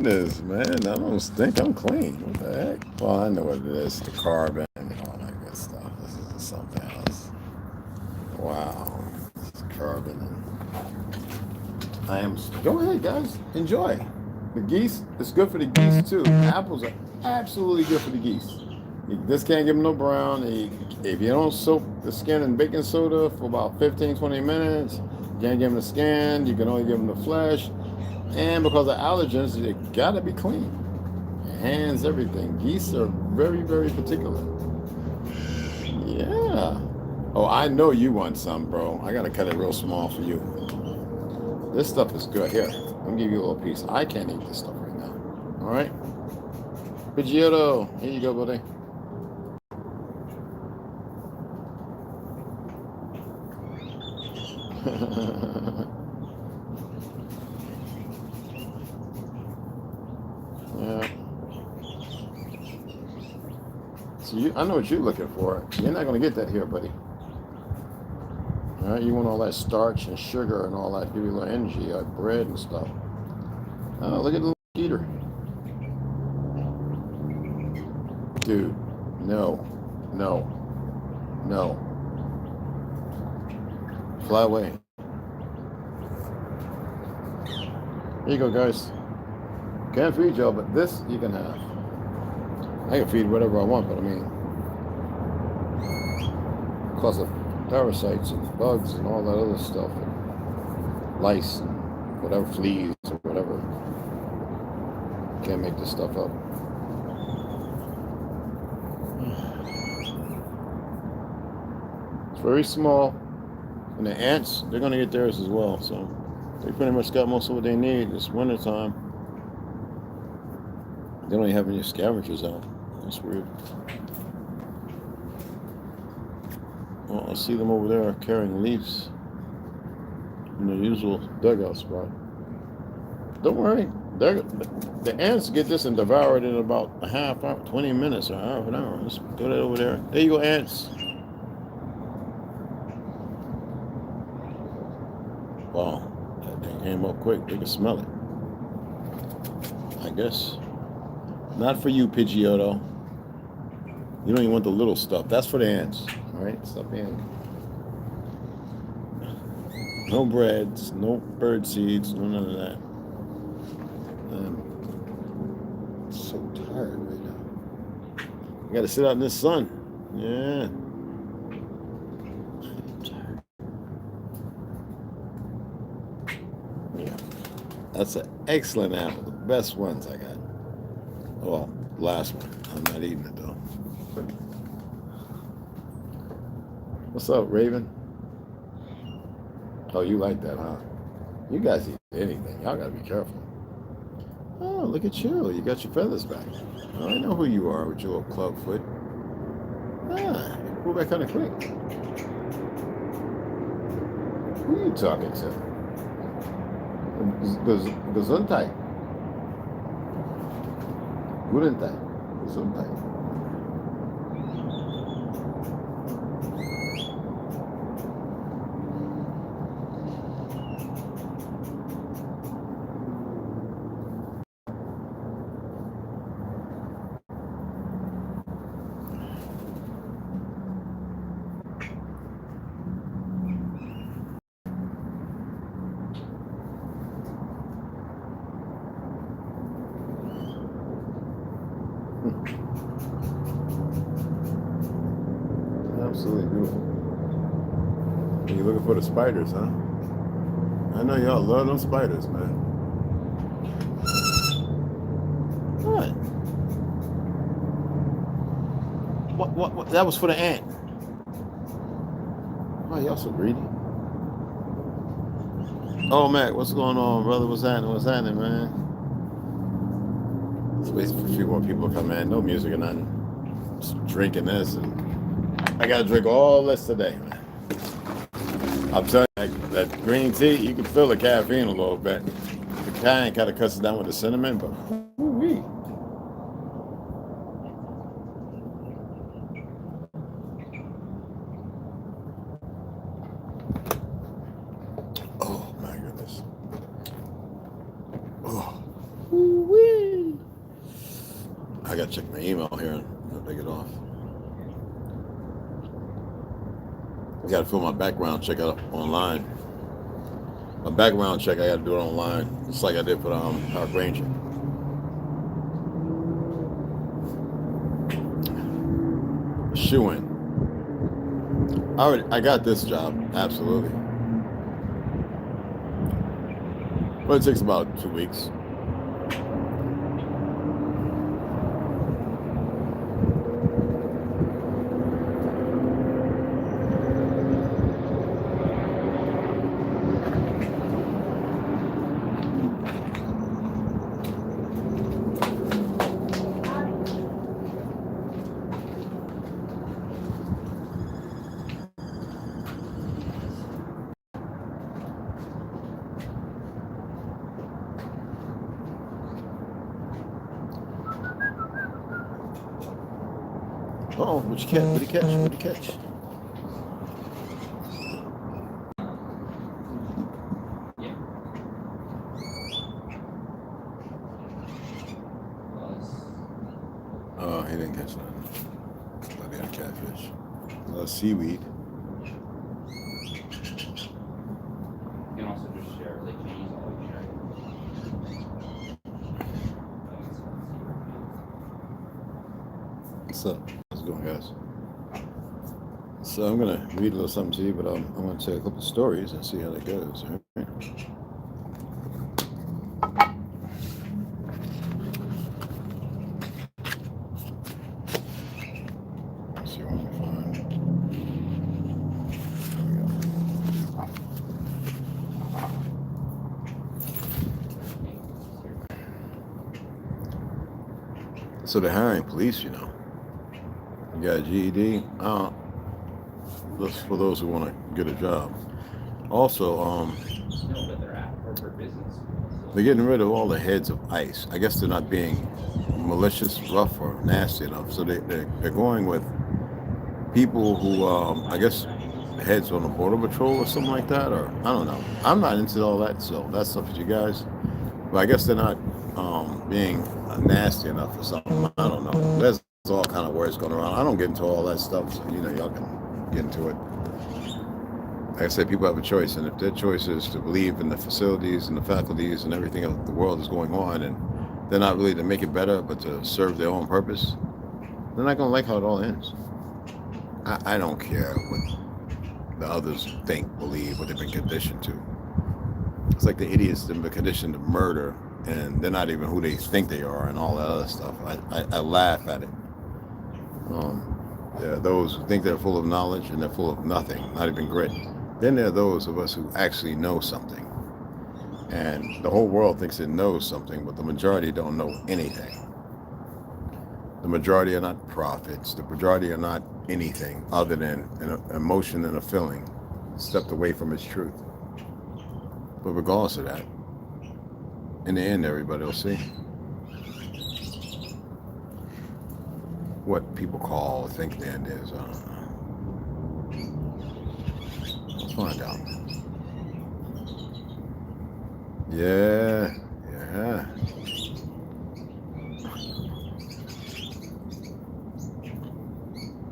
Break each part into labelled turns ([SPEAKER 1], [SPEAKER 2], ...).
[SPEAKER 1] goodness, man. I don't think I'm clean. What the heck? Well, I know what it is. The carbon and all that good stuff. This is something else. Wow. This is carbon. I am. Go ahead, guys. Enjoy. The geese, it's good for the geese too. Apples are absolutely good for the geese. You just can't give them no brown. If you don't soak the skin in baking soda for about 15, 20 minutes, you can't give them the skin. You can only give them the flesh. And because of allergens, you gotta be clean. Your hands, everything. Geese are very, very particular. Yeah. Oh, I know you want some, bro. I gotta cut it real small for you. This stuff is good. Here, let me give you a little piece. I can't eat this stuff right now. All right? Pidgeotto, here you go, buddy. Yeah. So I know what you're looking for. You're not gonna get that here, buddy. All right, you want all that starch and sugar and all that, give you a little energy, like bread and stuff. Oh, look at the little eater. Dude, no, no, no. Fly away. Here you go, guys. Can't feed y'all, but this you can have. I can feed whatever I want, but I mean, because of parasites and bugs and all that other stuff, and lice and whatever, fleas or whatever, can't make this stuff up. It's very small, and the ants, they're going to get theirs as well, so they pretty much got most of what they need. It's wintertime. They don't even have any scavengers out. That's weird. Well, I see them over there carrying leaves in their usual dugout spot. Don't worry. The ants get this and devour it in about a half hour, 20 minutes, or half an hour. Let's throw that over there. There you go, ants. Wow, that thing came up quick. They can smell it. I guess. Not for you, Pidgeotto. You don't even want the little stuff. That's for the ants. All right? Stop being. No breads, no bird seeds, no none of that. I'm so tired right now. I got to sit out in this sun. Yeah. I'm tired. Yeah. That's an excellent apple. The best ones I got. Well, last one. I'm not eating it though. What's up, Raven? Oh, you like that, huh? You guys eat anything. Y'all gotta be careful. Oh, look at you. You got your feathers back. Oh, I know who you are with your little club foot. Ah, you pulled back kind of quick. Who are you talking to? Gesundheit. Guten Tag. Gesundheit. Absolutely beautiful. You looking for the spiders, huh? I know y'all love them spiders, man. What? What? That was for the ant. Oh, y'all so greedy. Oh, Mac, what's going on, brother? What's happening? What's happening, man? Let's wait for a few more people to come in. No music or nothing. Just drinking this, and I gotta drink all this today, man. I'm telling you, that green tea, you can feel the caffeine a little bit. The kind of cuts it down with the cinnamon, but woo-wee. Oh my goodness. Oh, woo-wee. I gotta check my email here and take it off. I gotta fill my background check out online. My background check, I gotta do it online, just like I did for the Park Ranger. Shoe-in. I got this job, absolutely. But it takes about 2 weeks. Oh, what'd you catch? What'd you catch? What'd you catch? Oh, he didn't catch that. But he had catfish. Seaweed.
[SPEAKER 2] You can also just share, like, cheese, all you share.
[SPEAKER 1] What's up? How's it going, guys? So I'm gonna read a little something to you, but I'm gonna tell you a couple of stories and see how that goes. All right? Let's see what I can find. There we go. So they're hiring police, you know. You got a GED. That's for those who want to get a job. Also, they're getting rid of all the heads of ICE. I guess they're not being malicious, rough, or nasty enough. So they're going with people who, I guess, heads on the Border Patrol or something like that, or I don't know. I'm not into all that, so that's up to you guys. But I guess they're not being nasty enough or something. I don't know. There's all kind of words going around. I don't get into all that stuff, so you know, y'all can get into it. Like I said, people have a choice, and if their choice is to believe in the facilities and the faculties and everything else the world is going on, and they're not really to make it better, but to serve their own purpose, they're not going to like how it all ends. I don't care what the others think, believe, what they've been conditioned to. It's like the idiots that have been conditioned to murder, and they're not even who they think they are, and all that other stuff. I laugh at it. There are those who think they're full of knowledge, and they're full of nothing, not even grit. Then there are those of us who actually know something. And the whole world thinks it knows something, but the majority don't know anything. The majority are not prophets. The majority are not anything other than an emotion and a feeling stepped away from its truth. But regardless of that, in the end, everybody will see what people call think the end is. Let's find out. Yeah.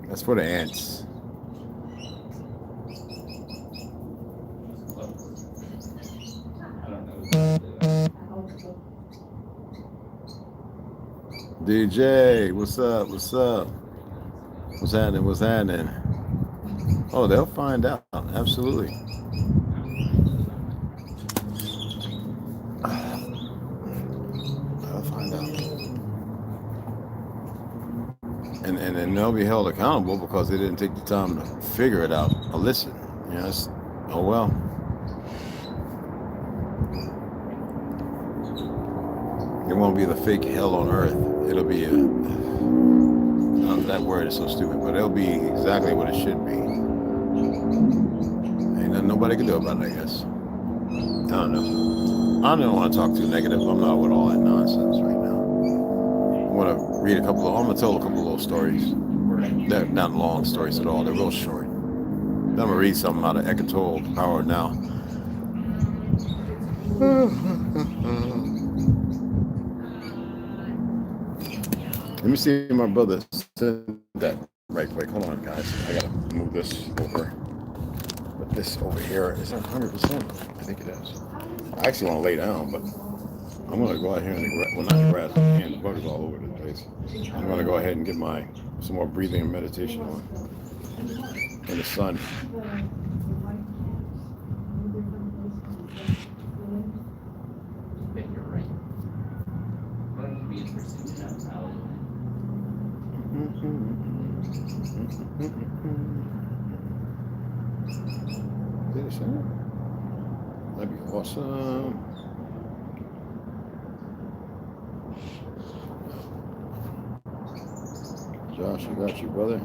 [SPEAKER 1] That's for the ants. DJ, what's up? What's up? What's happening? What's happening? Oh, they'll find out. Absolutely. They'll find out. And they'll be held accountable because they didn't take the time to figure it out or listen. Yes. Oh well. It won't be the fake hell on earth. It'll be that word is so stupid, but it'll be exactly what it should be. Ain't nothing nobody can do about it, I guess. I don't know. I don't want to talk too negative. I'm not with all that nonsense right now. I'm going to read I'm going to tell a couple of little stories. They're not long stories at all. They're real short. Then I'm going to read something out of Eckhart Tolle, Power Now. Let me see if my brother sent that right quick. Hold on, guys. I gotta move this over. But this over here is 100%. I think it is. I actually want to lay down, but I'm gonna go out here in the grass. Well, not the grass. Man, the bug is all over the place. I'm gonna go ahead and get some more breathing and meditation on in the sun.
[SPEAKER 2] But you're right. But it would be interesting to know how
[SPEAKER 1] Did it say it? That'd be awesome. Josh, I got you, brother.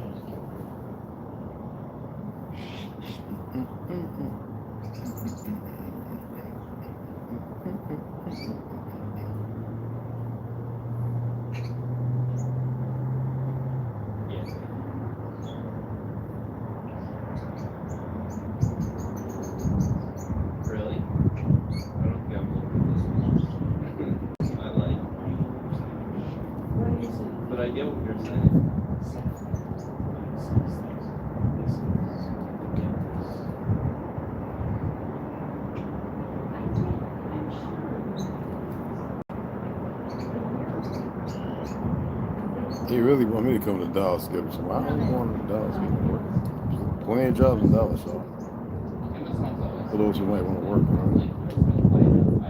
[SPEAKER 2] really? I don't think I've looked at this one. I like. But I get what you're saying.
[SPEAKER 1] He really want me to come to Dallas to give him some. I don't want to Dallas to give him work. Plenty of jobs in Dallas, so for those who might want to work.
[SPEAKER 2] I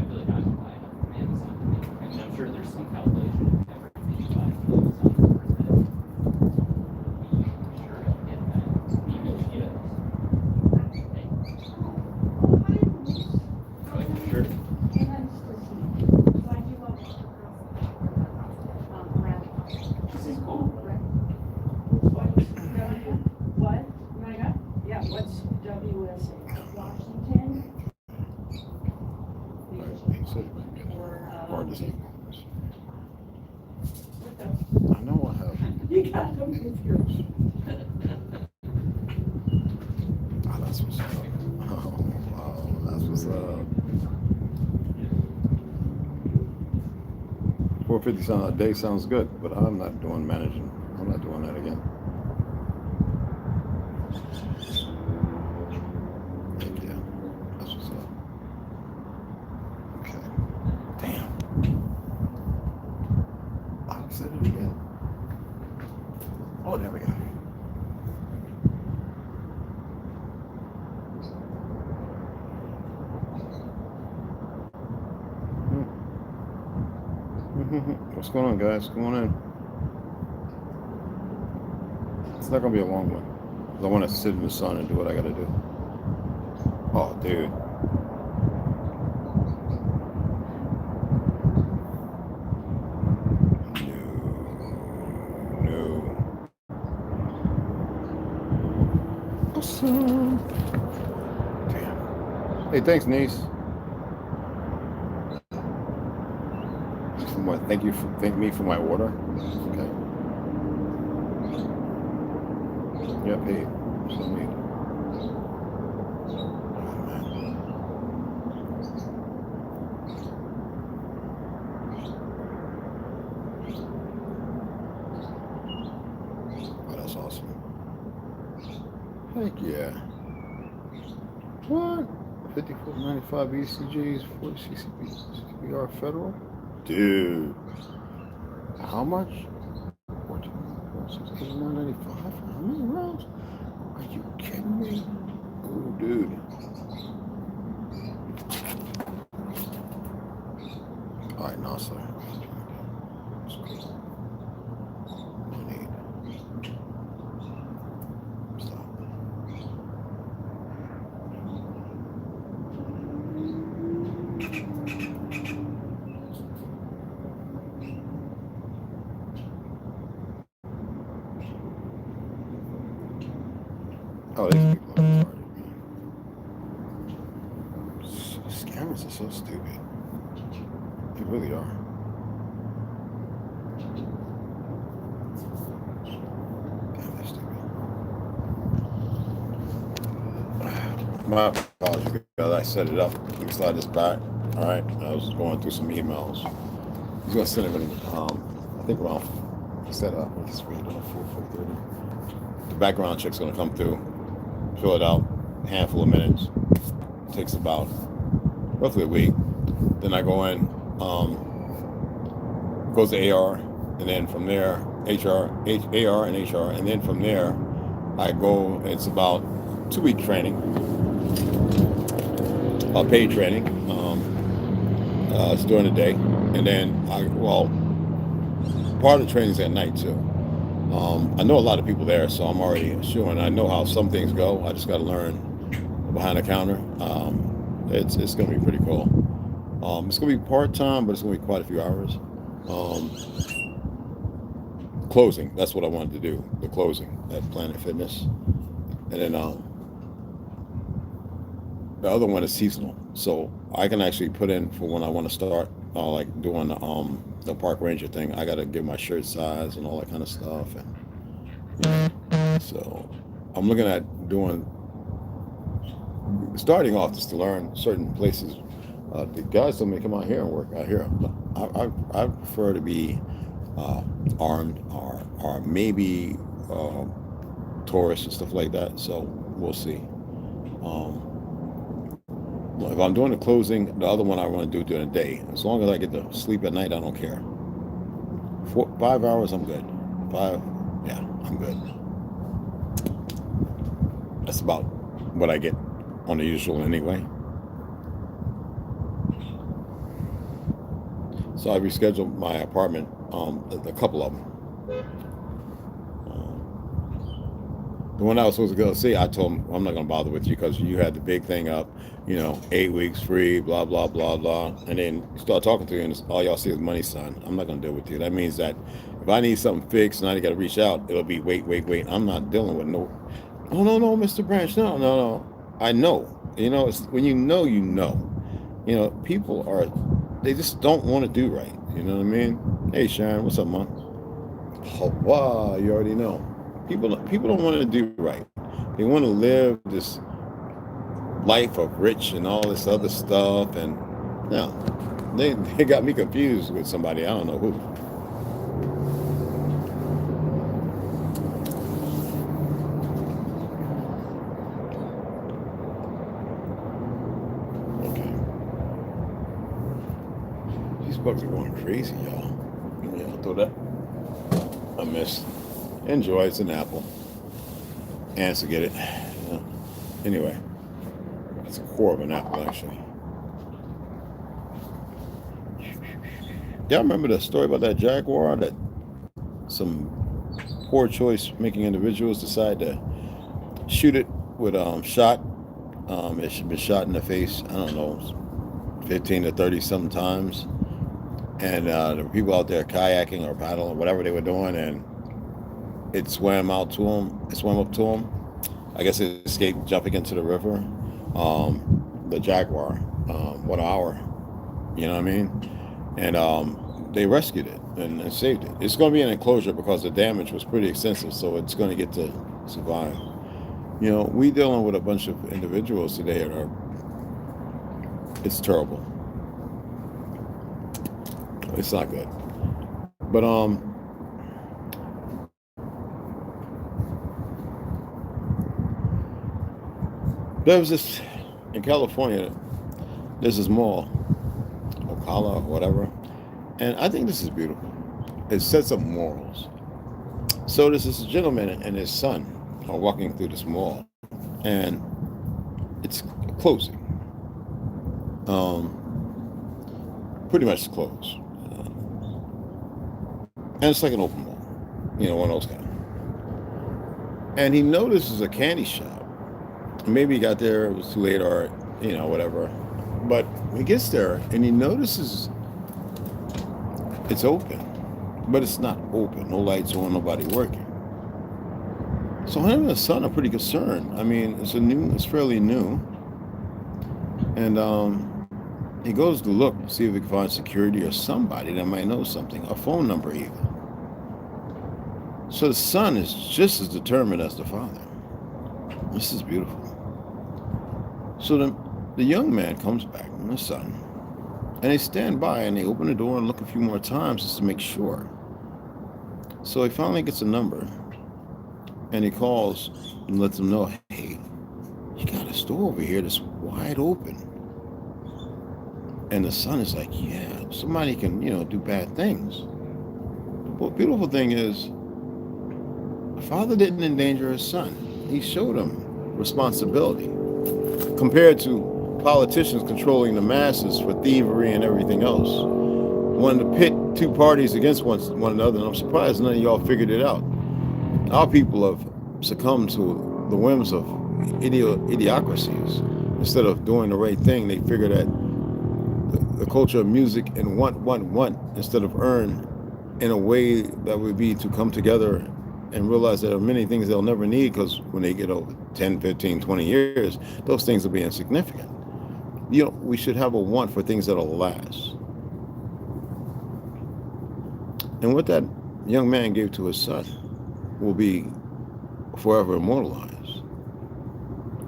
[SPEAKER 2] feel like I'm applying for Amazon. I mean, I'm sure there's some calculation in everything you buy from Amazon for that. I'm sure I'll get that. Even if you get it. Like, sure. This is cool.
[SPEAKER 3] What? Yeah, what's WSA? Washington?
[SPEAKER 1] He said it might get hard to see.
[SPEAKER 3] What the?
[SPEAKER 1] I know I have.
[SPEAKER 3] You got them with your.
[SPEAKER 1] Oh, that's what's up. Oh, wow, that's what's up. 450 a day sounds good, but I'm not doing managing. I'm not doing that again. Heck yeah, that's what's up. Okay. Damn. I said it again. Oh, there we go. What's going on, guys? Come on in. It's not gonna be a long one. I want to sit in the sun and do what I gotta do. Oh, dude. No. Awesome. Damn. Hey, thanks, niece. Thank me for my order. Okay. Yeah, paid. So neat. Oh, man. Oh, that's awesome. Heck yeah. What? 54.95 ECGs, 40 CCBR federal? Dude, how much? 14.95? How many rounds? Are you kidding me? Oh, dude. All right, no, sir. No need. Stop. Oh, these people are retarded, man. Scammers are so stupid. They really are. Damn, they're stupid. My apologies, guys. I set it up. Let me slide this back. All right. I was going through some emails. He's gonna send it in, I think around set up. Let's read on 4:30. The background check's gonna come through, fill it out, a handful of minutes. Takes about roughly a week. Then I go in, goes to AR, and then from there AR and HR, and then from there I go. It's about 2-week training, paid training. It's during the day, and then part of the training's at night too. I know a lot of people there, so I'm already sure, and I know how some things go. I just got to learn behind the counter. It's going to be pretty cool. It's going to be part-time, but it's going to be quite a few hours. Closing, that's what I wanted to do, the closing at Planet Fitness. And then the other one is seasonal, so I can actually put in for when I want to start, like doing the park ranger thing. I got to give my shirt size and all that kind of stuff. And so I'm looking at starting off just to learn certain places. The guys told me to come out here and work out here. I prefer to be armed or maybe tourists and stuff like that. So we'll see. If I'm doing the closing, the other one I want to do during the day. As long as I get to sleep at night, I don't care. 5 hours, I'm good. I'm good. That's about what I get on the usual anyway. So I rescheduled my apartment, a couple of them. The one I was supposed to go see, I told him, I'm not going to bother with you because you had the big thing up, 8 weeks free, blah, blah, blah, blah. And then you start talking to you and all y'all see is money, son. I'm not going to deal with you. That means that if I need something fixed and I got to reach out, it'll be wait. I'm not dealing with no, Mr. Branch, no. I know. It's when you know. People they just don't want to do right. You know what I mean? Hey, Sharon, what's up, man? Oh, wow, you already know. People don't want to do right. They want to live this life of rich and all this other stuff. And no, they got me confused with somebody. I don't know who. Okay. These bugs are going crazy, y'all. Yeah, I'll throw that. I missed. Enjoy, it's an apple. Ants will get it. Anyway, it's a core of an apple, actually. Y'all remember the story about that jaguar that some poor choice making individuals decide to shoot it with shot? It should be shot in the face, I don't know, 15 to 30 sometimes. And there were people out there kayaking or paddling or whatever they were doing, and it swam up to him. I guess it escaped jumping into the river. The jaguar, what hour? You know what I mean? And they rescued it and saved it. It's going to be an enclosure because the damage was pretty extensive, so it's going to get to survive. We dealing with a bunch of individuals today that it's terrible. It's not good. But there was this, in California, there's this mall, Ocala or whatever, and I think this is beautiful. It sets up morals. So there's this gentleman and his son are walking through this mall, and it's closing. Pretty much closed. And it's like an open mall, one of those kind. And he notices a candy shop. Maybe he got there, it was too late, or, whatever. But he gets there and he notices it's open, but it's not open. No lights on, nobody working. So him and his son are pretty concerned. I mean, it's fairly new. And he goes to look, see if he can find security or somebody that might know something, a phone number even. So the son is just as determined as the father. This is beautiful. So the young man comes back, and the son, and they stand by and they open the door and look a few more times just to make sure. So he finally gets a number, and he calls and lets them know, hey, you got a store over here that's wide open. And the son is like, yeah, somebody can, do bad things. Well, beautiful thing is, the father didn't endanger his son. He showed him responsibility. Compared to politicians controlling the masses for thievery and everything else. Wanted to pit two parties against one another, and I'm surprised none of y'all figured it out. Our people have succumbed to the whims of idiocracies. Instead of doing the right thing, they figure that the culture of music and want, instead of earn in a way that would be to come together and realize there are many things they'll never need, because when they get over 10, 15, 20 years, those things will be insignificant. We should have a want for things that'll last. And what that young man gave to his son will be forever immortalized.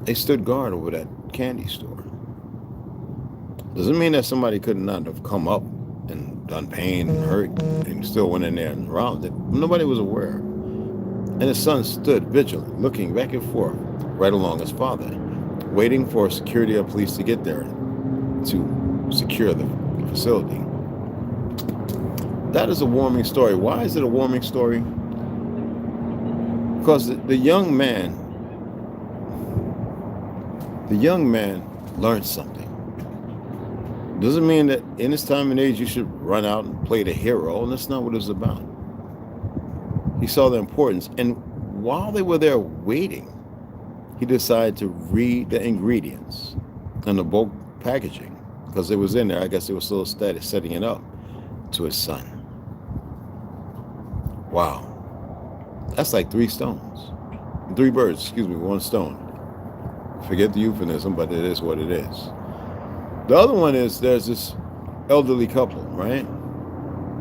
[SPEAKER 1] They stood guard over that candy store. Doesn't mean that somebody could not have come up and done pain and hurt and still went in there and robbed it. Nobody was aware. And his son stood vigilant, looking back and forth right along his father, waiting for security or police to get there to secure the facility. That is a warming story. Why is it a warming story? Because the young man learned something. Doesn't mean that in this time and age you should run out and play the hero, and that's not what it's about. He saw the importance, and while they were there waiting, he decided to read the ingredients and the bulk packaging, because it was in there. I guess it was still setting it up to his son. Wow. That's like 3 birds, one stone. Forget the euphemism, but it is what it is. The other one is, there's this elderly couple, right?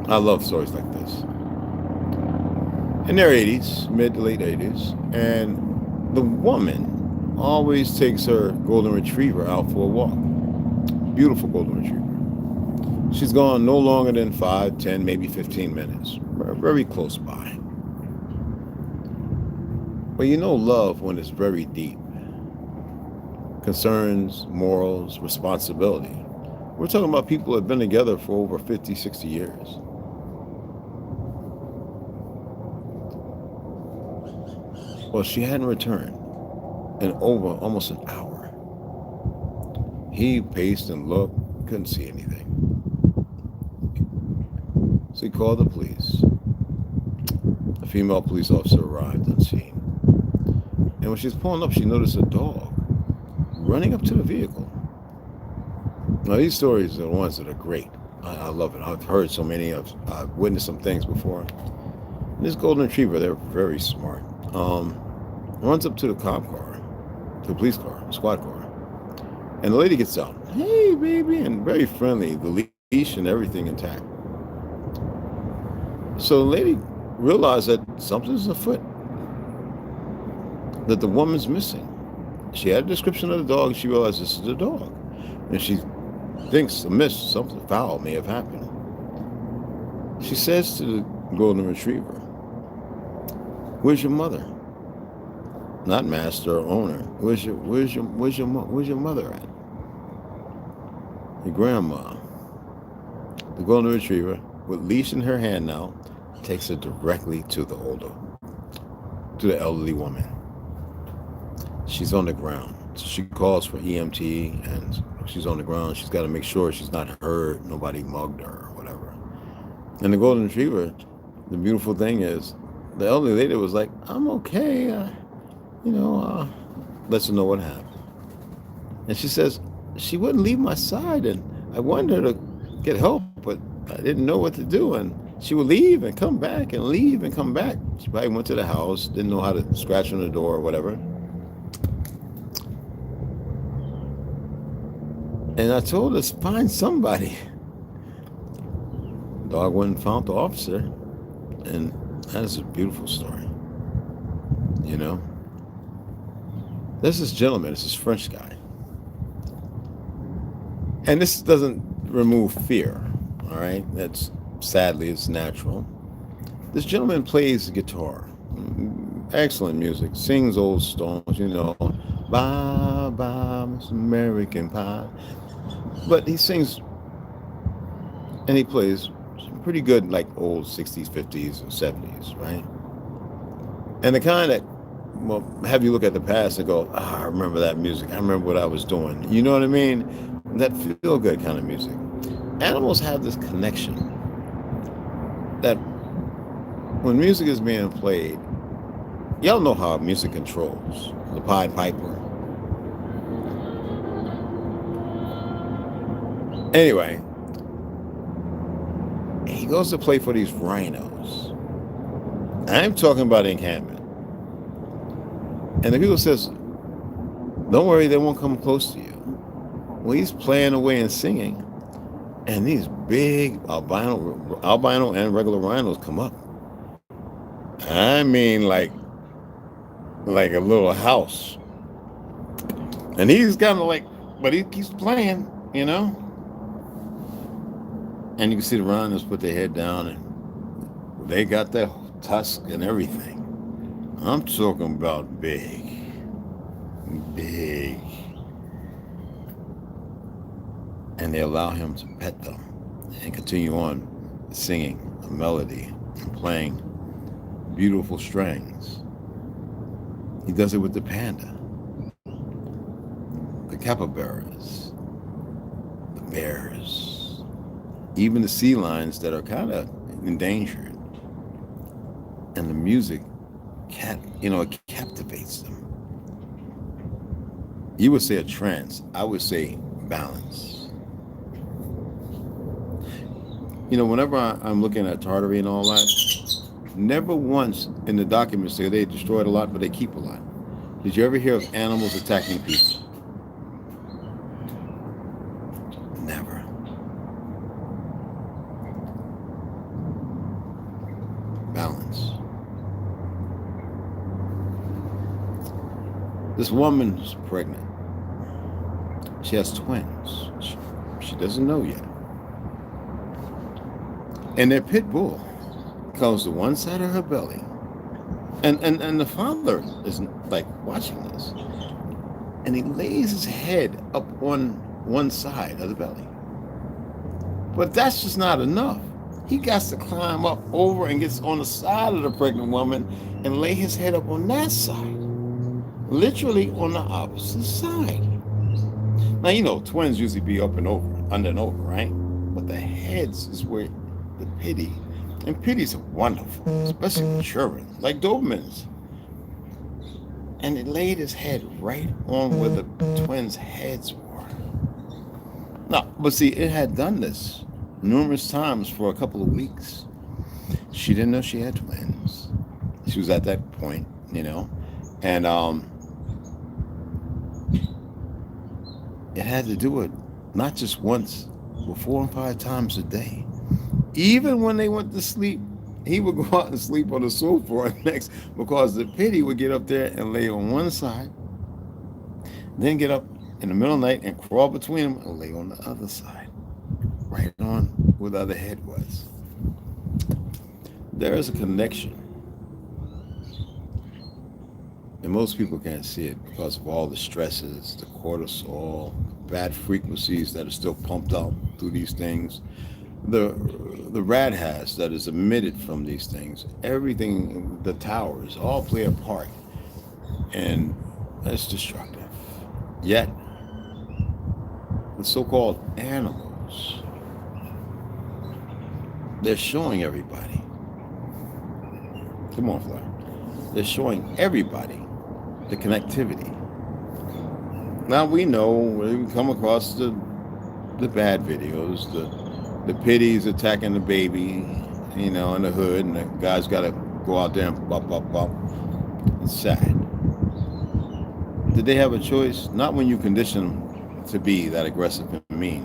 [SPEAKER 1] I love stories like this. In their 80s, mid to late 80s, and the woman always takes her golden retriever out for a walk. Beautiful golden retriever. She's gone no longer than 5, 10, maybe 15 minutes. Very close by. But love, when it's very deep, concerns, morals, responsibility. We're talking about people who have been together for over 50, 60 years. Well, she hadn't returned in over almost an hour. He paced and looked, couldn't see anything. So he called the police. A female police officer arrived on scene. And when she was pulling up, she noticed a dog running up to the vehicle. Now, these stories are the ones that are great. I love it. I've heard so many. I've witnessed some things before. And this golden retriever, they're very smart. Runs up to the cop car, the police car, squad car. And the lady gets out. Hey, baby, and very friendly. The leash and everything intact. So the lady realized that something's afoot, that the woman's missing. She had a description of the dog, and she realized this is the dog. And she thinks something foul may have happened. She says to the golden retriever, "Where's your mother?" Not master or owner. Where's your mother at? Your grandma. The golden retriever, with leash in her hand now, takes her directly to the elderly woman. She's on the ground. So she calls for EMT, and she's on the ground. She's got to make sure she's not hurt, nobody mugged her or whatever. And the golden retriever, the beautiful thing is, the elderly lady was like, "I'm okay, lets her know what happened." And she says, she wouldn't leave my side, and I wanted her to get help, but I didn't know what to do, and she would leave and come back and leave and come back. She probably went to the house, didn't know how to scratch on the door or whatever. And I told her, find somebody. Dog went and found the officer, and that is a beautiful story. There's this gentleman, it's this French guy. And this doesn't remove fear, all right? Sadly, it's natural. This gentleman plays guitar. Excellent music. Sings old songs, you know. Bye, bye, Miss American Pie. But he sings and he plays some pretty good, like old 60s, 50s, and 70s, right? And the kind that, well, have you look at the past and go, I remember that music. I remember what I was doing. You know what I mean? That feel-good kind of music. Animals have this connection that when music is being played, y'all know how music controls the Pied Piper. Anyway, he goes to play for these rhinos. I'm talking about encampment. And the people says, don't worry, they won't come close to you. Well, he's playing away and singing. And these big albino and regular rhinos come up. I mean, like a little house. And he's kind of like, but he keeps playing, you know? And you can see the rhinos put their head down and they got their tusk and everything. I'm talking about big. And they allow him to pet them and continue on singing a melody and playing beautiful strings. He does it with the panda, the capybaras, the bears, even the sea lions that are kind of endangered. And the music, it captivates them. You would say a trance. I would say balance. You know, whenever I'm looking at Tartary and all that, never once in the documents say they destroyed a lot, but they keep a lot. Did you ever hear of animals attacking people? Never. Balance. This woman's pregnant. She has twins. She doesn't know yet. And their pit bull comes to one side of her belly. And the father is like watching this. And he lays his head up on one side of the belly. But that's just not enough. He got to climb up over and gets on the side of the pregnant woman and lay his head up on that side. Literally on the opposite side. Now, you know, twins usually be up and over, under and over, right? But the heads is where the pity, and pities are wonderful, especially with children, like Dobermans. And it laid his head right on where the twins' heads were. Now, but see, it had done this numerous times for a couple of weeks. She didn't know she had twins. She was at that point, you know, and it had to do it not just once, but 4 and 5 times a day. Even when they went to sleep, he would go out and sleep on the sofa next, because the pity would get up there and lay on one side, then get up in the middle of the night and crawl between them and lay on the other side, right on where the other head was. There is a connection. And most people can't see it because of all the stresses, the cortisol, bad frequencies that are still pumped out through these things, the rad has that is emitted from these things, everything, the towers, all play a part, and that's destructive. Yet, the so-called animals, they're showing everybody. Come on, Fly. They're showing everybody the connectivity. Now we know, we come across the bad videos, the pities attacking the baby, you know, in the hood, and the guy's got to go out there and bop, bop, bop. It's sad. Did they have a choice? Not when you condition them to be that aggressive and mean.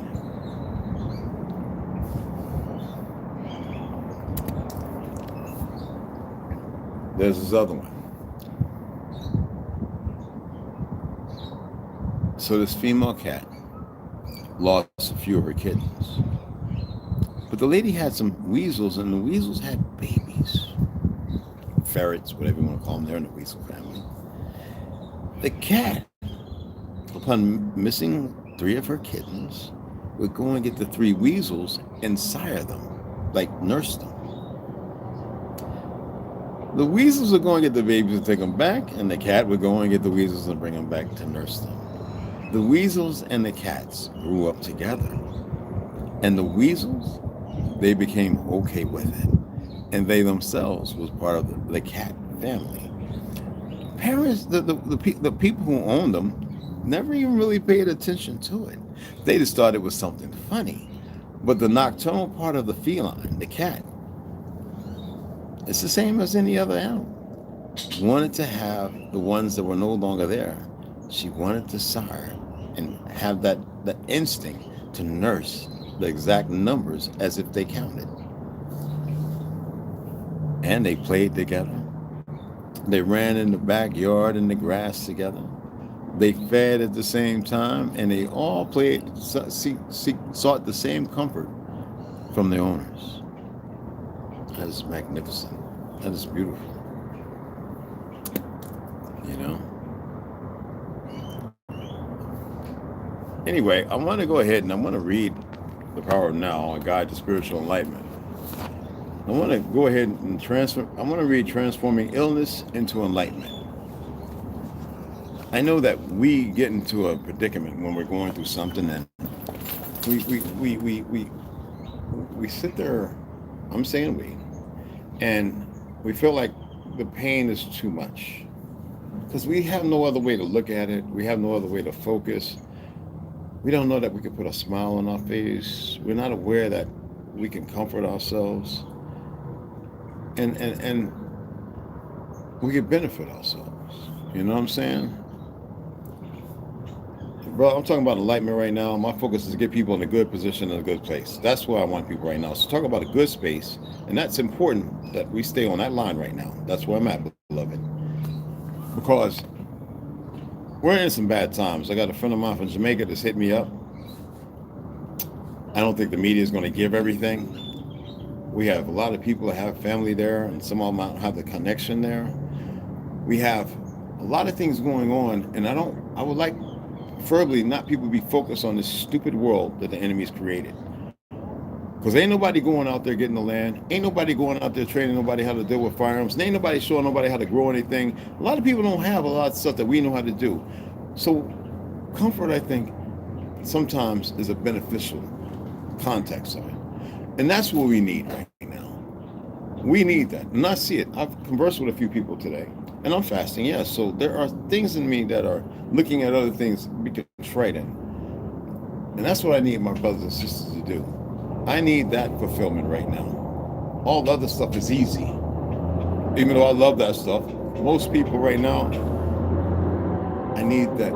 [SPEAKER 1] There's this other one. So this female cat lost a few of her kittens. But the lady had some weasels, and the weasels had babies. ferrets, whatever you want to call them. They're in the weasel family. The cat, upon missing 3 of her kittens, would go and get the 3 weasels and sire them, like nurse them. The weasels would go and get the babies and take them back, and the cat would go and get the weasels and bring them back to nurse them. The weasels and the cats grew up together. And the weasels, they became okay with it. And they themselves was part of the cat family. Parents, the people who owned them, never even really paid attention to it. They just thought it was something funny. But the nocturnal part of the feline, the cat, it's the same as any other animal. Wanted to have the ones that were no longer there. She wanted to sire and have the instinct to nurse the exact numbers as if they counted. And they played together. They ran in the backyard in the grass together. They fed at the same time, and they all sought the same comfort from their owners. That is magnificent. That is beautiful. You know? Anyway, I want to go ahead and I want to read The Power of Now, A Guide to Spiritual Enlightenment. I want to go ahead and read Transforming Illness into Enlightenment. I know that we get into a predicament when we're going through something, and we sit there, I'm saying we, and we feel like the pain is too much. Because we have no other way to look at it. We have no other way to focus. We don't know that we can put a smile on our face. We're not aware that we can comfort ourselves. And we can benefit ourselves. You know what I'm saying? Bro, I'm talking about enlightenment right now. My focus is to get people in a good position and a good place. That's where I want people right now. So talk about a good space. And that's important that we stay on that line right now. That's where I'm at, beloved. Because we're in some bad times. I got a friend of mine from Jamaica that's hit me up. I don't think the media is going to give everything. We have a lot of people that have family there, and some of them don't have the connection there. We have a lot of things going on, and I would like preferably not people be focused on this stupid world that the enemy's created. Because ain't nobody going out there getting the land. Ain't nobody going out there training nobody how to deal with firearms. And ain't nobody showing nobody how to grow anything. A lot of people don't have a lot of stuff that we know how to do. So comfort, I think, sometimes is a beneficial context of it. And that's what we need right now. We need that. And I see it. I've conversed with a few people today. And I'm fasting, yes. So there are things in me that are looking at other things we can contrite in. And that's what I need my brothers and sisters to do. I need that fulfillment right now. All the other stuff is easy. Even though I love that stuff, most people right now, I need that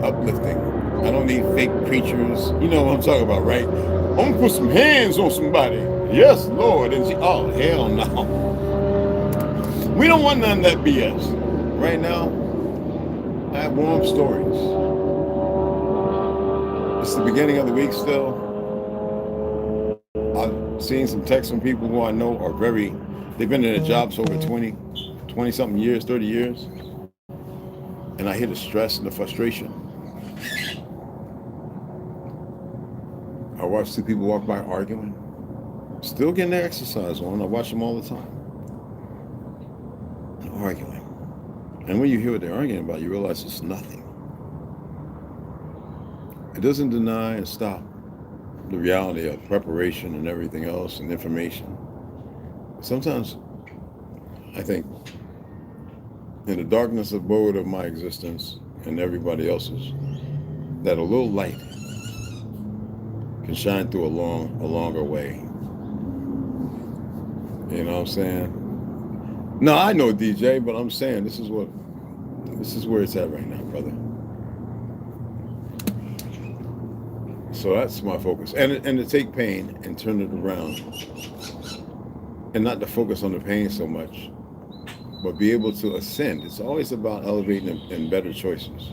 [SPEAKER 1] uplifting. I don't need fake preachers. You know what I'm talking about, right? I'm gonna put some hands on somebody. Yes, Lord. And oh, hell no. We don't want none of that BS. Right now, I have warm stories. It's the beginning of the week still. I've seen some texts from people who I know are they've been in their jobs over 20 something years, 30 years. And I hear the stress and the frustration. I watch 2 people walk by arguing. Still getting their exercise on. I watch them all the time. And arguing. And when you hear what they're arguing about, you realize it's nothing. It doesn't deny and stop the reality of preparation and everything else and information. Sometimes I think in the darkness abode of my existence and everybody else's, that a little light can shine through a longer way. You know what I'm saying? No, I know DJ, but I'm saying this is where it's at right now, brother. So that's my focus. And to take pain and turn it around. And not to focus on the pain so much, but be able to ascend. It's always about elevating and better choices.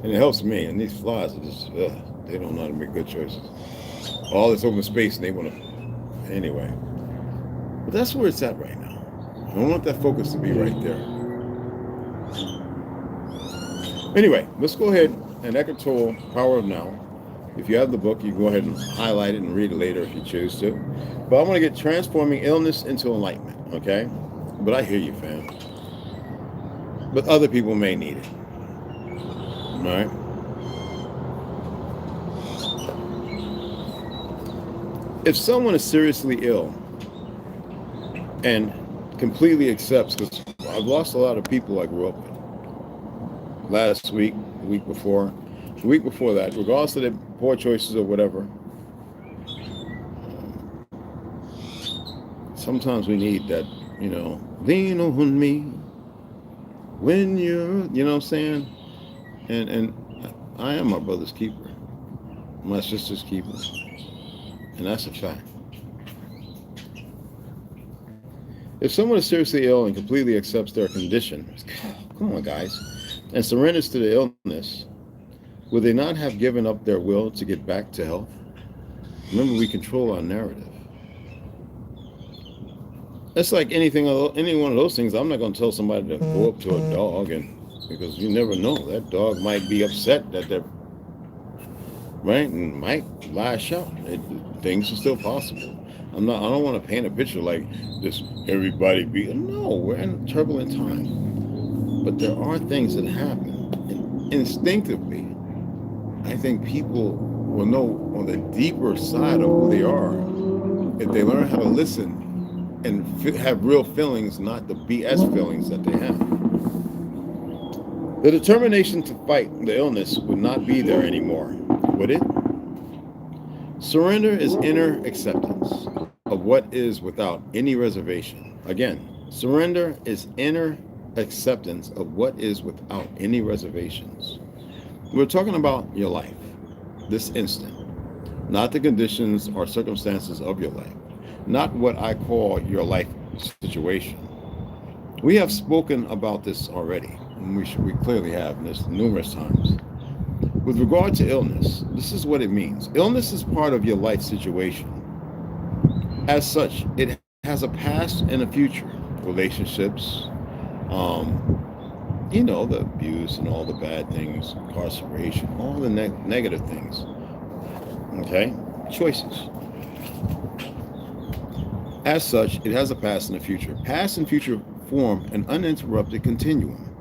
[SPEAKER 1] And it helps me. And these flies are just, they don't know how to make good choices. All this open space and they want to, anyway. But that's where it's at right now. I don't want that focus to be right there. Anyway, let's go ahead and Eckhart Tolle, Power of Now. If you have the book, you can go ahead and highlight it and read it later if you choose to. But I want to get transforming illness into enlightenment, okay? But I hear you, fam. But other people may need it. All right? If someone is seriously ill and completely accepts, because I've lost a lot of people I grew up with. Last week, the week before that, regardless of their poor choices or whatever, sometimes we need that, lean on me when you're, you know what I'm saying? And I am my brother's keeper, my sister's keeper, and that's a fact. If someone is seriously ill and completely accepts their condition, come on, guys, and surrenders to the illness, will they not have given up their will to get back to health? Remember, we control our narrative. It's like any one of those things. I'm not going to tell somebody to go up to a dog, because you never know. That dog might be upset that they're right and might lash out. Things are still possible. I don't want to paint a picture like this. Everybody no. We're in a turbulent time, but there are things that happen, and instinctively, I think people will know on the deeper side of who they are if they learn how to listen and have real feelings, not the BS feelings that they have. The determination to fight the illness would not be there anymore, would it? Surrender is inner acceptance of what is without any reservation. Again, surrender is inner acceptance of what is without any reservations. We're talking about your life, this instant, not the conditions or circumstances of your life, not what I call your life situation. We have spoken about this already, and we clearly have, and this numerous times. With regard to illness, this is what it means. Illness is part of your life situation. As such, it has a past and a future. Relationships, the abuse and all the bad things, incarceration, all the negative things. Okay? Choices. As such, it has a past and a future. Past and future form an uninterrupted continuum,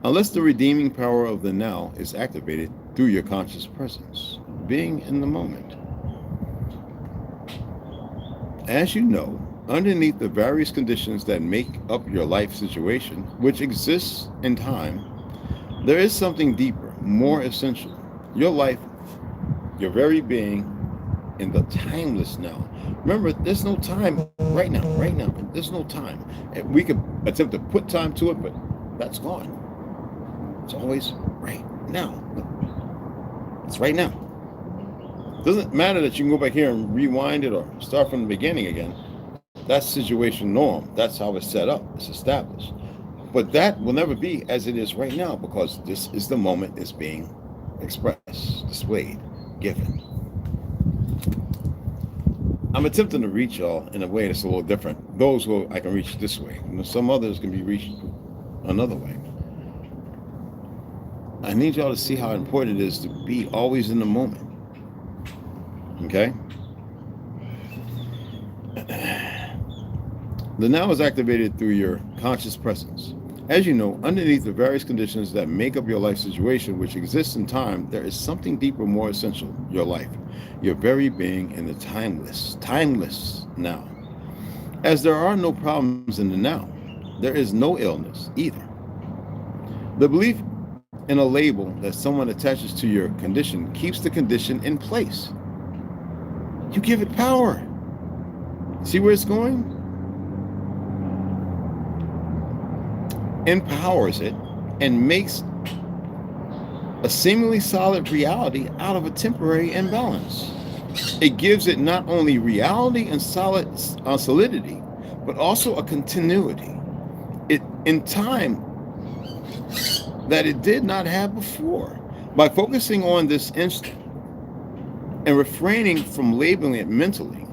[SPEAKER 1] unless the redeeming power of the now is activated through your conscious presence, being in the moment. As you know, underneath the various conditions that make up your life situation, which exists in time, there is something deeper, more essential. Your life, your very being, in the timeless now. Remember, there's no time right now. There's no time. And we could attempt to put time to it, but that's gone. It's always right now. It's right now. Doesn't matter that you can go back here and rewind it or start from the beginning again. That's situation norm. That's how it's set up. It's established. But that will never be as it is right now, because this is the moment it's being expressed, displayed, given. I'm attempting to reach y'all in a way that's a little different. Those who I can reach this way. Some others can be reached another way. I need y'all to see how important it is to be always in the moment. Okay? The now is activated through your conscious presence. As you know, underneath the various conditions that make up your life situation, which exists in time, there is something deeper, more essential, your life, your very being in the timeless now. As there are no problems in the now, there is no illness either. The belief in a label that someone attaches to your condition keeps the condition in place. You give it power. See where it's going? Empowers it and makes a seemingly solid reality out of a temporary imbalance. It gives it not only reality and solidity, but also a continuity in time that it did not have before. By focusing on this instant and refraining from labeling it mentally,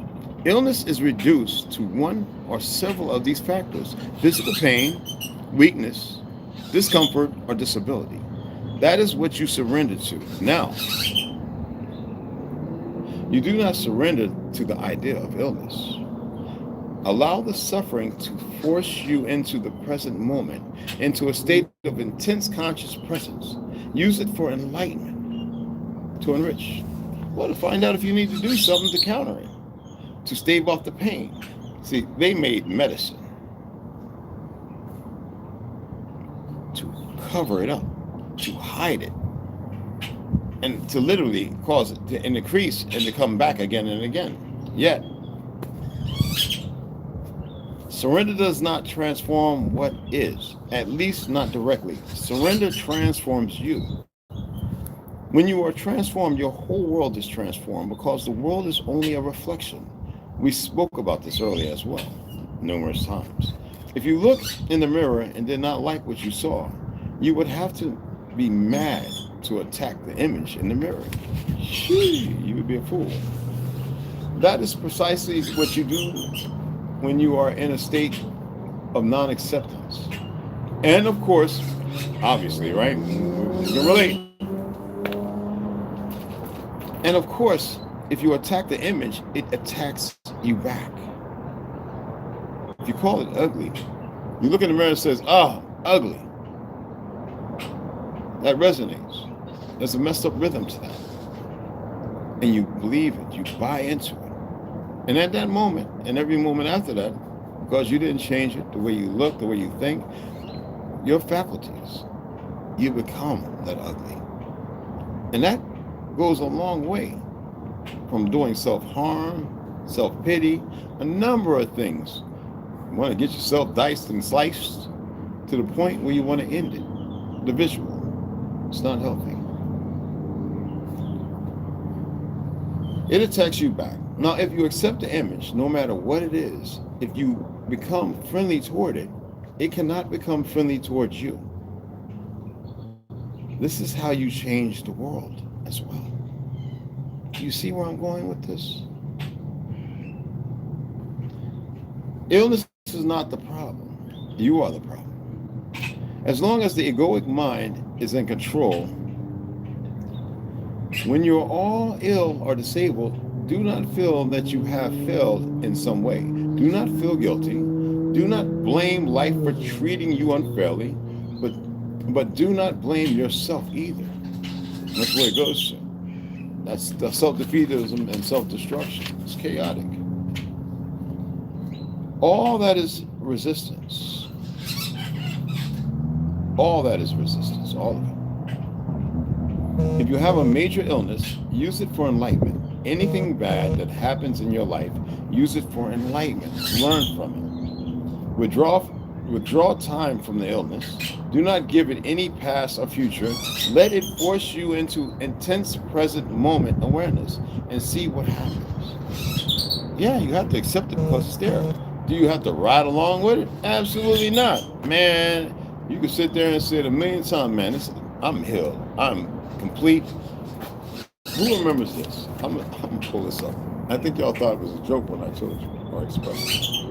[SPEAKER 1] Illness is reduced to one or several of these factors: physical pain, weakness, discomfort, or disability. That is what you surrender to. Now, you do not surrender to the idea of illness. Allow the suffering to force you into the present moment, into a state of intense conscious presence. Use it for enlightenment, to enrich. Well, to find out if you need to do something to counter it, to stave off the pain. See, they made medicine to cover it up, to hide it, and to literally cause it to increase and to come back again and again. Yet, surrender does not transform what is, at least not directly. Surrender transforms you. When you are transformed, your whole world is transformed, because the world is only a reflection. We spoke about this earlier as well, numerous times. If you looked in the mirror and did not like what you saw, you would have to be mad to attack the image in the mirror. You would be a fool. That is precisely what you do when you are in a state of non-acceptance. And of course, obviously, right? You can relate. And of course, if you attack the image, it attacks you back. If you call it ugly, you look in the mirror and says, ugly. That resonates. There's a messed up rhythm to that. And you believe it, you buy into it. And at that moment, and every moment after that, because you didn't change it, the way you look, the way you think, your faculties, you become that ugly. And that goes a long way from doing self-harm, self-pity, a number of things. You want to get yourself diced and sliced to the point where you want to end it. The visual. It's not healthy. It attacks you back. Now, if you accept the image, no matter what it is, if you become friendly toward it, it cannot become friendly towards you. This is how you change the world as well. Do you see where I'm going with this? Illness is not the problem. You are the problem. As long as the egoic mind is in control, when you're all ill or disabled, do not feel that you have failed in some way. Do not feel guilty. Do not blame life for treating you unfairly, but do not blame yourself either. That's where it goes to. That's the self-defeatism and self-destruction. It's chaotic. All that is resistance. All that is resistance, all of it. If you have a major illness, use it for enlightenment. Anything bad that happens in your life, use it for enlightenment. Learn from it. Withdraw time from the illness. Do not give it any past or future. Let it force you into intense present moment awareness and see what happens. Yeah, you have to accept it because it's there. Do you have to ride along with it? Absolutely not. Man, you can sit there and say it a million times, man, I'm healed. I'm complete. Who remembers this? I'm gonna pull this up. I think y'all thought it was a joke when I told you or expressed it.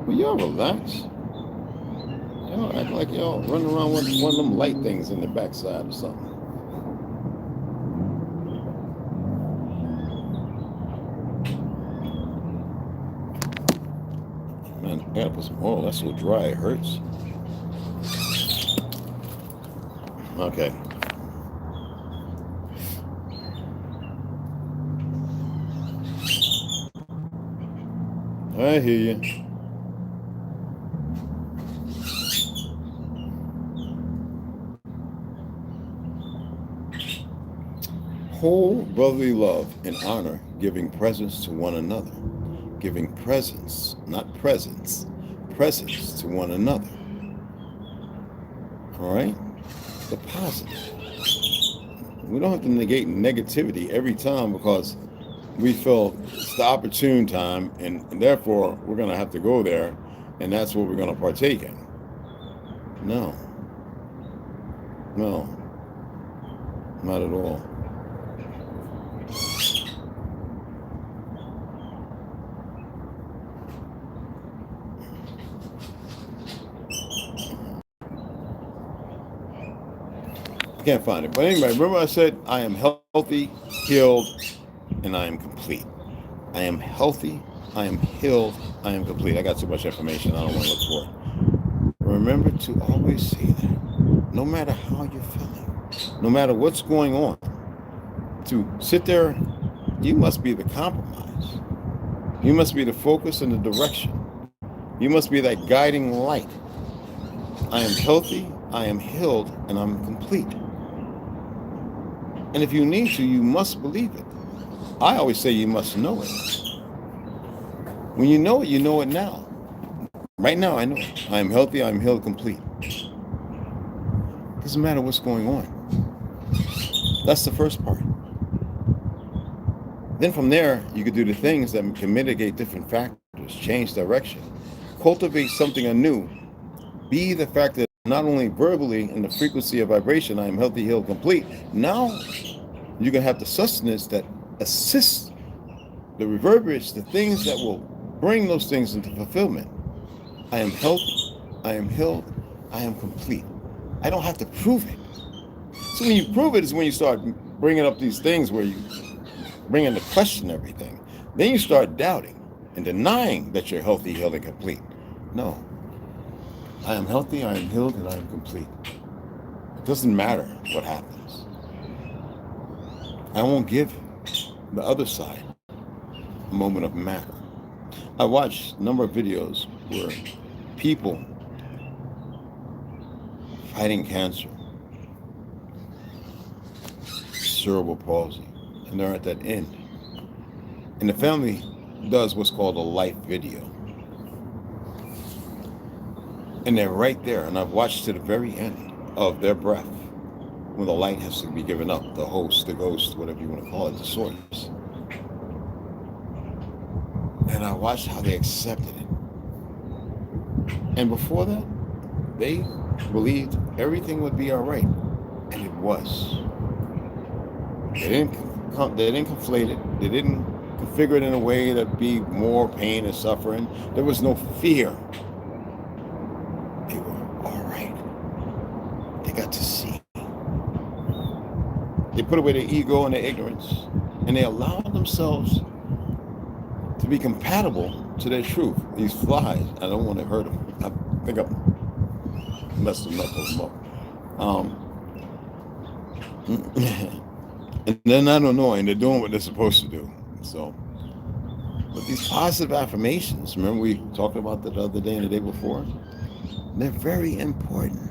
[SPEAKER 1] Well, y'all relax. Y'all act like y'all running around with one of them light things in the backside or something. Man, I gotta put some oil. That's so dry, it hurts. Okay. I hear you. Whole brotherly love and honor, giving presence to one another. Giving presence, not presents, presence to one another. All right? The positive. We don't have to negate negativity every time because we feel it's the opportune time and therefore we're going to have to go there and that's what we're going to partake in. No. No. Not at all. can't find it. But anyway, remember I said I am healthy, healed, and I am complete. I am healthy, I am healed, I am complete. I got too much information. I don't want to look for it. Remember to always say that. No matter how you're feeling, no matter what's going on, to sit there, you must be the compromise. You must be the focus and the direction. You must be that guiding light. I am healthy, I am healed, and I'm complete. And if you need to, you must believe it. I always say you must know it. When you know it now. Right now, I know it. I am healthy, I am healed, complete. Doesn't matter what's going on. That's the first part. Then from there, you could do the things that can mitigate different factors, change direction, cultivate something anew, be the fact that not only verbally in the frequency of vibration, I am healthy, healed, complete. Now you can have the sustenance that assists the reverberates, the things that will bring those things into fulfillment. I am healthy, I am healed, I am complete. I don't have to prove it. So when you prove it is when you start bringing up these things where you bring into question everything. Then you start doubting and denying that you're healthy, healed, and complete. No. I am healthy, I am healed, and I am complete. It doesn't matter what happens. I won't give the other side a moment of matter. I watched a number of videos where people fighting cancer, cerebral palsy, and they're at that end. And the family does what's called a life video. And they're right there, and I've watched to the very end of their breath when the light has to be given up, the host, the ghost, whatever you want to call it, the source. And I watched how they accepted it. And before that, they believed everything would be all right. And it was. They didn't conflate it. They didn't configure it in a way that'd be more pain and suffering. There was no fear. They were all right. They got to see. They put away their ego and their ignorance, and they allowed themselves to be compatible to their truth. These flies, I don't want to hurt them. I think I messed them up. And they're not annoying. They're doing what they're supposed to do. So, but these positive affirmations, remember we talked about that the other day and the day before? They're very important.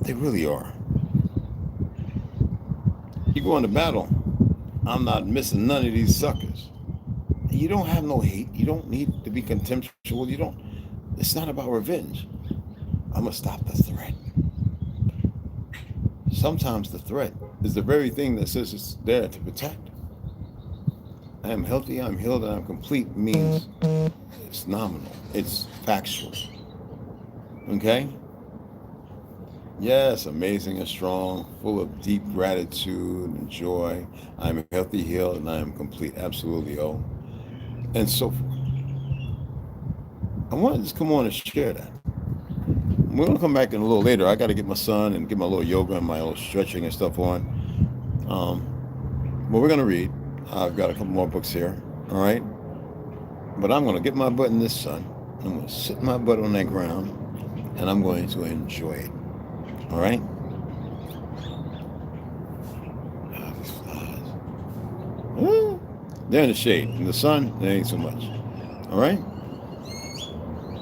[SPEAKER 1] They really are. You go into battle, I'm not missing none of these suckers. You don't have no hate. You don't need to be contemptuous. It's not about revenge. I'm going to stop the threat. Sometimes the threat is the very thing that says it's there to protect. I am healthy, I'm healed, and I'm complete means it's nominal. It's factual. Okay? Yes, amazing and strong, full of deep gratitude and joy. I'm healthy, healed, and I am complete. Absolutely, and so forth. I want to just come on and share that. We're going to come back in a little later. I got to get my son and get my little yoga and my little stretching and stuff on. But we're going to read. I've got a couple more books here. All right? But I'm going to get my butt in this sun. I'm going to sit my butt on that ground, and I'm going to enjoy it. All right? Oh, these flies. Woo. They're in the shade. In the sun, they ain't so much. All right?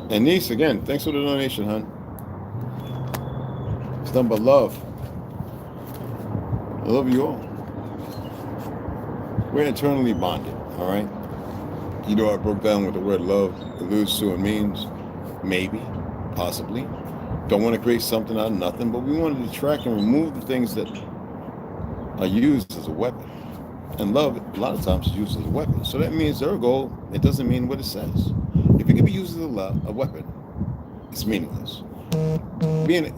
[SPEAKER 1] And niece, again, thanks for the donation, hon. It's done but love. I love you all. We're eternally bonded, all right? You know, I broke down what the word love alludes to and means. Maybe, possibly. Don't want to create something out of nothing, but we wanted to track and remove the things that are used as a weapon. And love, a lot of times, is used as a weapon. So that means ergo, it doesn't mean what it says. If it can be used as a weapon, it's meaningless. Being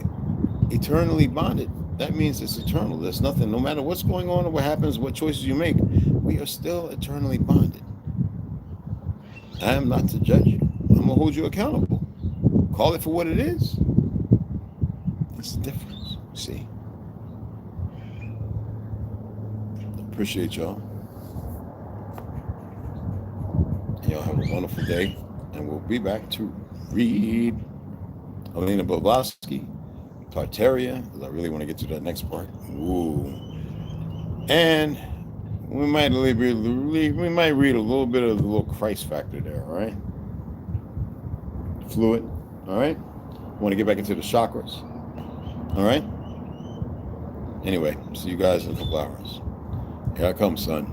[SPEAKER 1] eternally bonded, that means it's eternal. There's nothing, no matter what's going on or what happens, what choices you make, we are still eternally bonded. I am not to judge you. I'm going to hold you accountable. Call it for what it is. It's the difference, see? Appreciate y'all. And y'all have a wonderful day. And we'll be back to read Elena Blavatsky, Tartaria, because I really want to get to that next part. Ooh. And we might read a little bit of the little Christ factor there, all right? Fluid, all right? Want to get back into the chakras, all right? Anyway, see you guys in a couple hours. Here I come, son.